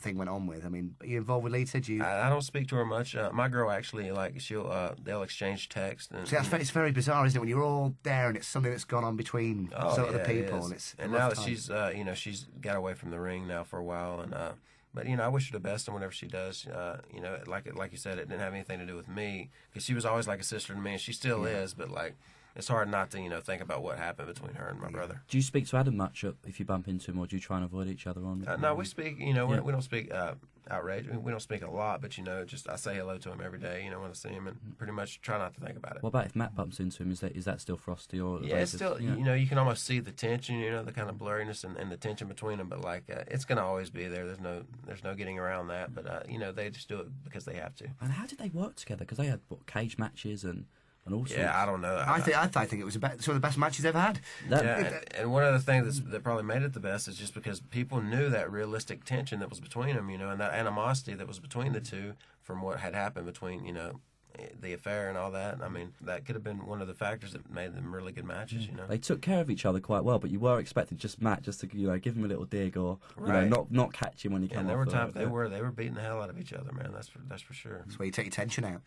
thing went on with. I mean, are you involved with Lita? Do you? I don't speak to her much. My girl actually, like, they'll exchange text. And, See, it's very bizarre, isn't it? When you're all there and it's something that's gone on between some other people, and it's now that she's she's got away from the ring now for a while, and but I wish her the best in whatever she does. Like you said, it didn't have anything to do with me because she was always like a sister to me, and she still is. But like, it's hard not to think about what happened between her and my brother. Do you speak to Adam much if you bump into him, or do you try and avoid each other on? No, we speak. We don't speak outrage. I mean, we don't speak a lot, but just I say hello to him every day. When I see him, and pretty much try not to think about it. What about if Matt bumps into him? Is that still frosty or? Yeah, it's still. You can almost see the tension. The kind of blurriness and the tension between them. But like, it's gonna always be there. There's no getting around that. But they just do it because they have to. And how did they work together? Because they had cage matches and all sorts. Yeah, I don't know. I think it was some of the best matches ever had. And one of the things that probably made it the best is just because people knew that realistic tension that was between them, and that animosity that was between the two from what had happened between, the affair and all that. I mean, that could have been one of the factors that made them really good matches. They took care of each other quite well, but you were expecting Matt to give him a little dig or not catch him when he came. And there were times they were beating the hell out of each other, man. That's for sure. That's where you take your tension out.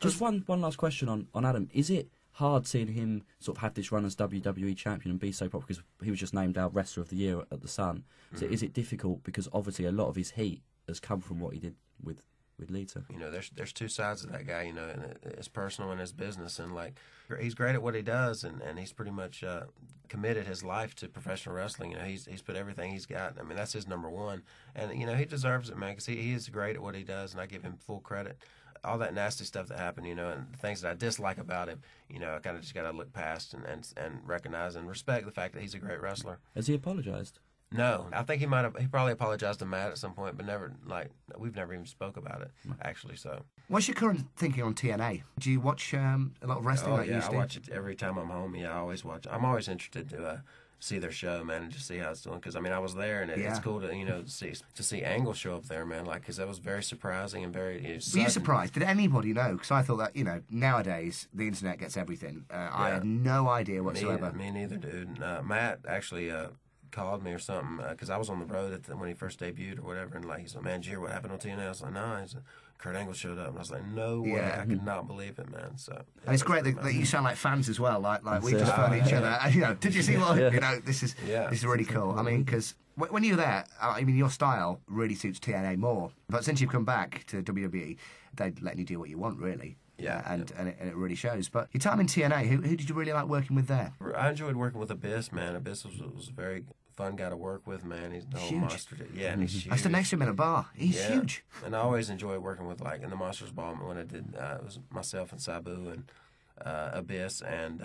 Just one last question on Adam. Is it hard seeing him sort of have this run as WWE champion and be so popular, because he was just named our Wrestler of the Year at the Sun? So is it difficult because obviously a lot of his heat has come from what he did with Lita? There's two sides of that guy, and his personal and his business, and like he's great at what he does, and he's pretty much committed his life to professional wrestling. He's put everything he's got. I mean, that's his number one, and he deserves it, man, because he is great at what he does, and I give him full credit. All that nasty stuff that happened, and the things that I dislike about him, I kind of just got to look past and recognize and respect the fact that he's a great wrestler. Has he apologized? No, I think he probably apologized to Matt at some point, but never, we've never even spoke about it, actually, so. What's your current thinking on TNA? Do you watch a lot of wrestling like you used to? I watch it every time I'm home. Yeah, I always watch it. I'm always interested to see their show, man, and just see how it's doing, because, I was there, and it's cool to see Angle show up there, man, because that was very surprising and very... Were you surprised? Did anybody know? Because I thought that, nowadays, the internet gets everything. I had no idea whatsoever. Me neither, dude. Matt actually... called me or something because I was on the road when he first debuted or whatever, and he's like, "Man, did you hear what happened on TNA?" I was like, "No." He's like, Kurt Angle showed up, and I was like, "No way!" I could not believe it, man. So, and it's great that you sound like fans as well. Like we just phone each other. And, did you see what? This is really cool. I mean, because when you're there, your style really suits TNA more. But since you've come back to WWE, they're letting you do what you want, really. Yeah, and it really shows. But your time in TNA, who did you really like working with there? I enjoyed working with Abyss, man. Abyss was a very fun guy to work with, man. He's the whole monster. Yeah, and he's huge. I stood next to him in a bar. He's huge. And I always enjoyed working with, in the Monsters Ball when I did, it was myself and Sabu and Abyss and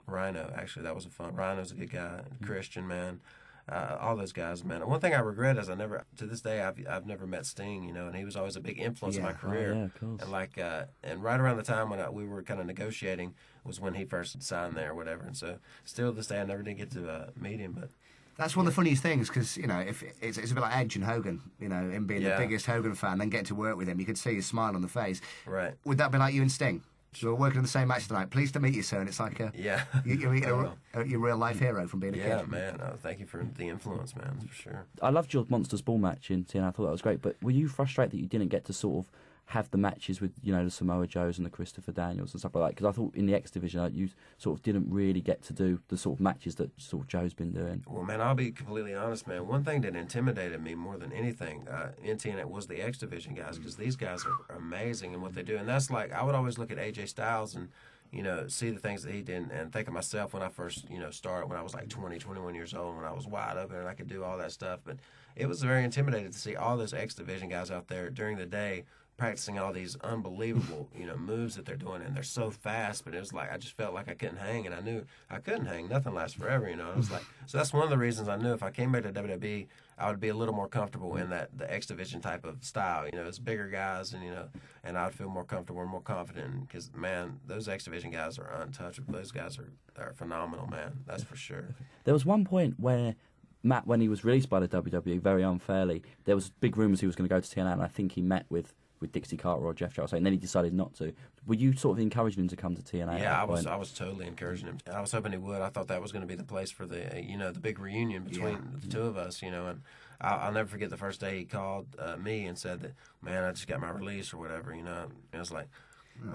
Rhino. Actually, that was Rhino's a good guy. Christian, man. All those guys, man. One thing I regret is to this day, I've never met Sting, and he was always a big influence in my career. Oh, yeah, of course. And and right around the time when we were kind of negotiating was when he first signed there or whatever. And so, still to this day, I never did get to meet him, but. That's one of the funniest things, because if it's a bit like Edge and Hogan, him being the biggest Hogan fan, then getting to work with him, you could see his smile on the face. Right. Would that be like you and Sting? So we're working on the same match tonight. Pleased to meet you, sir. And it's like you're meeting your real life hero from being a kid. Yeah, man. Thank you for the influence, man. That's for sure. I loved your Monsters Ball match in TNA. I thought that was great. But were you frustrated that you didn't get to sort of have the matches with the Samoa Joes and the Christopher Daniels and stuff like that? Because I thought in the X Division you sort of didn't really get to do the sort of matches that sort of Joe's been doing. Well, man, I'll be completely honest, man. One thing that intimidated me more than anything in TNA was the X Division guys, because these guys are amazing in what they do. And that's I would always look at AJ Styles and see the things that he did and think of myself when I first, started when I was 20, 21 years old, when I was wide open and I could do all that stuff. But it was very intimidating to see all those X Division guys out there during the day practicing all these unbelievable, moves that they're doing, and they're so fast. But it was I just felt like I couldn't hang, and I knew I couldn't hang. Nothing lasts forever, I was so that's one of the reasons I knew if I came back to WWE, I would be a little more comfortable in the X Division type of style. It's bigger guys, and I'd feel more comfortable and more confident, because man, those X Division guys are untouchable. Those guys are phenomenal, man. That's for sure. There was one point where Matt, when he was released by the WWE, very unfairly, there was big rumours he was going to go to TNA, and I think he met with Dixie Carter or Jeff Jarrett, and then he decided not to. Were you sort of encouraging him to come to TNA? Yeah, I was totally encouraging him. I was hoping he would. I thought that was going to be the place for the the big reunion between the two of us, and I'll never forget the first day he called me and said that, man, I just got my release or whatever, you know. And it was like,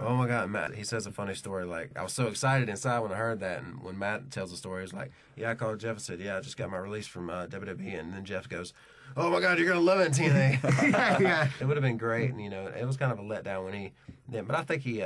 oh my God, Matt. He says a funny story. Like, I was so excited inside when I heard that. And when Matt tells the story, he's like, yeah, I called Jeff and said, yeah, I just got my release from WWE. And then Jeff goes, oh my God, you're going to love it in TNA. Yeah. It would have been great. And, you know, it was kind of a letdown when he did. But I think he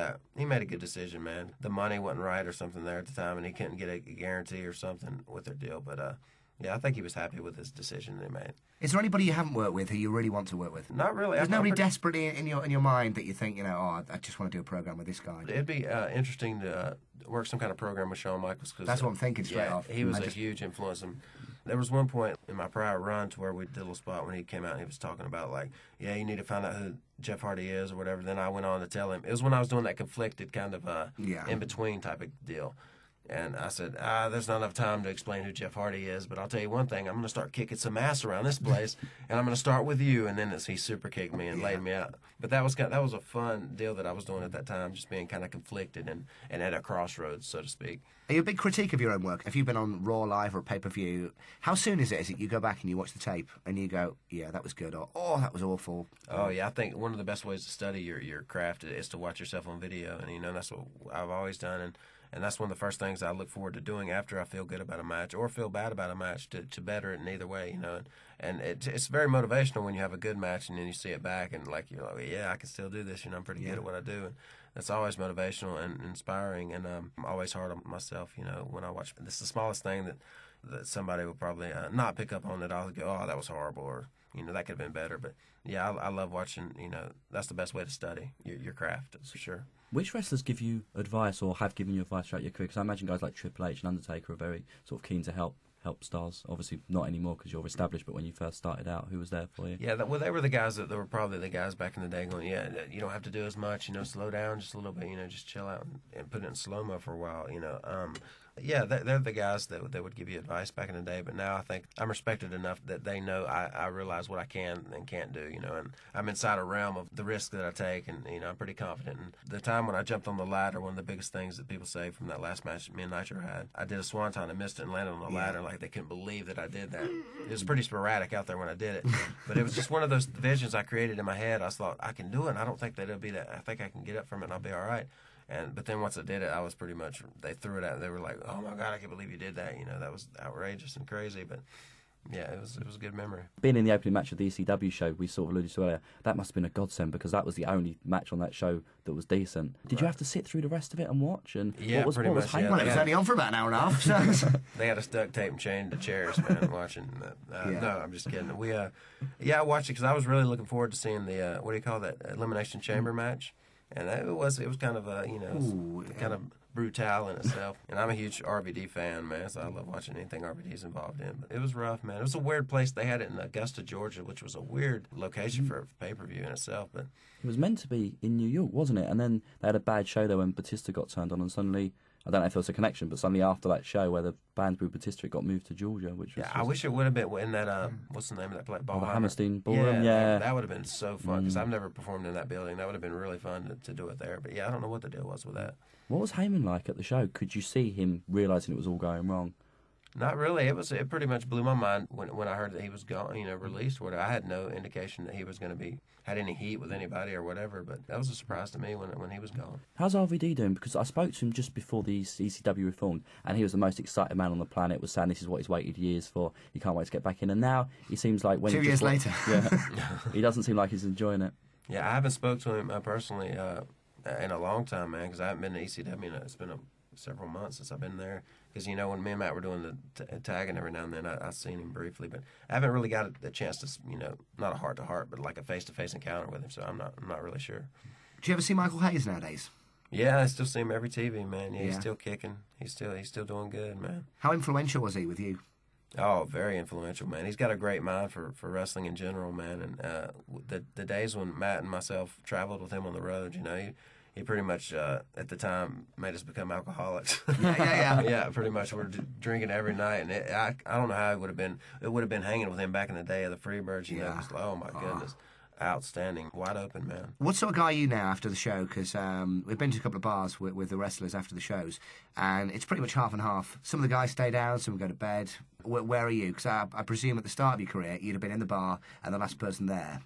made a good decision, man. The money wasn't right or something there at the time, and he couldn't get a guarantee or something with their deal. But, yeah, I think he was happy with his decision that he made. Is there anybody you haven't worked with who you really want to work with? Not really. There's nobody desperately in your mind that you think, you know, oh, I just want to do a program with this guy. It'd be interesting to work some kind of program with Shawn Michaels. Cause, that's what I'm thinking straight off. He was a huge influence. And there was one point in my prior run to where we did a little spot when he came out and he was talking about, like, yeah, you need to find out who Jeff Hardy is or whatever. Then I went on to tell him. It was when I was doing that conflicted kind of in-between type of deal. And I said, there's not enough time to explain who Jeff Hardy is, but I'll tell you one thing. I'm going to start kicking some ass around this place, and I'm going to start with you. And then he super kicked me and laid me out. But that was a fun deal that I was doing at that time, just being kind of conflicted and at a crossroads, so to speak. Are you a big critique of your own work? Have you been on Raw Live or pay-per-view? How soon is it? Is it you go back and you watch the tape and you go, yeah, that was good, or oh, that was awful? Oh, yeah, I think one of the best ways to study your craft is to watch yourself on video. And, you know, that's what I've always done. And that's one of the first things I look forward to doing after I feel good about a match or feel bad about a match to better it in either way, you know. And it's very motivational when you have a good match and then you see it back and, like, you're like, yeah, I can still do this. You know, I'm pretty good at what I do. And that's always motivational and inspiring. And I'm always hard on myself, you know, when I watch. It's the smallest thing that somebody will probably not pick up on that I'll go, oh, that was horrible, or, you know, that could have been better. But, yeah, I love watching, you know, that's the best way to study your craft, for sure. Which wrestlers give you advice or have given you advice throughout your career? Because I imagine guys like Triple H and Undertaker are very sort of keen to help stars. Obviously not anymore because you're established, but when you first started out, who was there for you? Yeah, well, they were the guys that were probably the guys back in the day going, yeah, you don't have to do as much, you know, slow down just a little bit, you know, just chill out and put it in slow-mo for a while, you know. Yeah, they're the guys that would give you advice back in the day, but now I think I'm respected enough that they know I realize what I can and can't do, you know, and I'm inside a realm of the risk that I take, and, you know, I'm pretty confident. And the time when I jumped on the ladder, one of the biggest things that people say from that last match me and Nitro had, I did a swanton and missed it and landed on the ladder, like they couldn't believe that I did that. It was pretty sporadic out there when I did it, but it was just one of those visions I created in my head. I thought, I can do it, and I don't think that it'll be that. I think I can get up from it and I'll be all right. But then once I did it, I was pretty much, they threw it out. They were like, oh, my God, I can't believe you did that. You know, that was outrageous and crazy. But, yeah, it was a good memory. Being in the opening match of the ECW show, we sort of alluded to earlier, that must have been a godsend because that was the only match on that show that was decent. Did you have to sit through the rest of it and watch? And yeah, what was pretty much. Heyman? Well, it was only on for about an hour and a half. So. They had us duct tape and chained to chairs, man, watching. No, I'm just kidding. I watched it because I was really looking forward to seeing the, what do you call that, Elimination Chamber match. And it was kind of a, you know, kind of brutal in itself. And I'm a huge RVD fan, man, so I love watching anything RVD's involved in. But it was rough, man. It was a weird place. They had it in Augusta, Georgia, which was a weird location for a pay-per-view in itself. But it was meant to be in New York, wasn't it? And then they had a bad show there when Batista got turned on, and suddenly, I don't know if there was a connection, but suddenly after that show where the band with Batista got moved to Georgia, which was... Yeah, I wish it would have been in that, what's the name of that place? The Hammerstein Ballroom, yeah. That would have been so fun, because I've never performed in that building. That would have been really fun to do it there. But yeah, I don't know what the deal was with that. What was Heyman like at the show? Could you see him realising it was all going wrong? Not really. It pretty much blew my mind when I heard that he was gone, you know, released or whatever. I had no indication that he was going to had any heat with anybody or whatever, but that was a surprise to me when he was gone. How's RVD doing? Because I spoke to him just before the ECW reformed, and he was the most excited man on the planet, was saying this is what he's waited years for. He can't wait to get back in. And now he seems like... 2 years later. Yeah, he doesn't seem like he's enjoying it. Yeah, I haven't spoke to him personally in a long time, man, because I haven't been to ECW. It's been several months since I've been there. Because, you know, when me and Matt were doing the tagging every now and then, I've seen him briefly. But I haven't really got the chance to, you know, not a heart-to-heart, but like a face-to-face encounter with him. So I'm not really sure. Do you ever see Michael Hayes nowadays? Yeah, I still see him every TV, man. Yeah, he's still kicking. He's still doing good, man. How influential was he with you? Oh, very influential, man. He's got a great mind for wrestling in general, man. And the days when Matt and myself traveled with him on the road, you know, he pretty much, at the time, made us become alcoholics. Yeah. Yeah, pretty much. We're drinking every night. And I don't know how it would have been. It would have been hanging with him back in the day of the Freebirds. You know, it was like, oh, my goodness. outstanding, wide open, man. What sort of guy are you now after the show? Because we've been to a couple of bars with the wrestlers after the shows, and it's pretty much half and half. Some of the guys stay down, some go to bed. Where are you? Because I presume at the start of your career, you'd have been in the bar and the last person there.